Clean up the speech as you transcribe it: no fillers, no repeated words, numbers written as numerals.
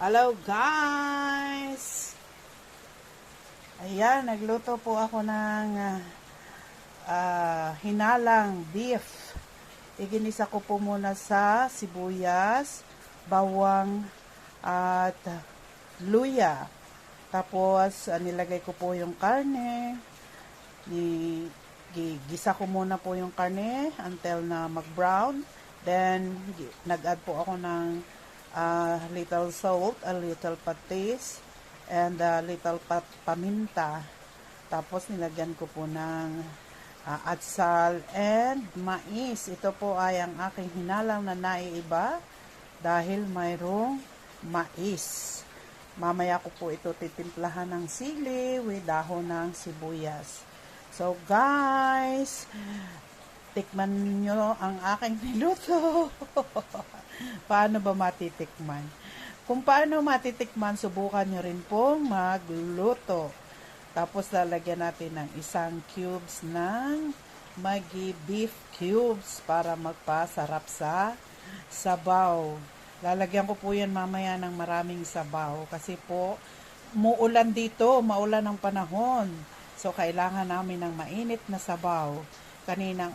Hello guys! Ayan, nagluto po ako ng hinalang beef. Iginisa ko po muna sa sibuyas, bawang at luya. Tapos nilagay ko po yung karne. Gisa ko muna po yung karne until na mag-brown. Then nag-add po ako ng little salt, a little patis, and a little paminta. Tapos nilagyan ko po ng atsal and mais. Ito po ay ang aking hinalang na naiiba dahil mayroong mais. Mamaya ko po ito titimplahan ng sili with dahon ng sibuyas. So guys, tikman nyo ang aking niluto. Paano ba matitikman? Kung paano matitikman, subukan nyo rin pong magluto. Tapos lalagyan natin ng isang cubes ng Maggi beef cubes para magpasarap sa sabaw. Lalagyan ko po yan mamaya ng maraming sabaw kasi po muulan dito, maulan ang panahon. So kailangan namin ng mainit na sabaw. Kaninang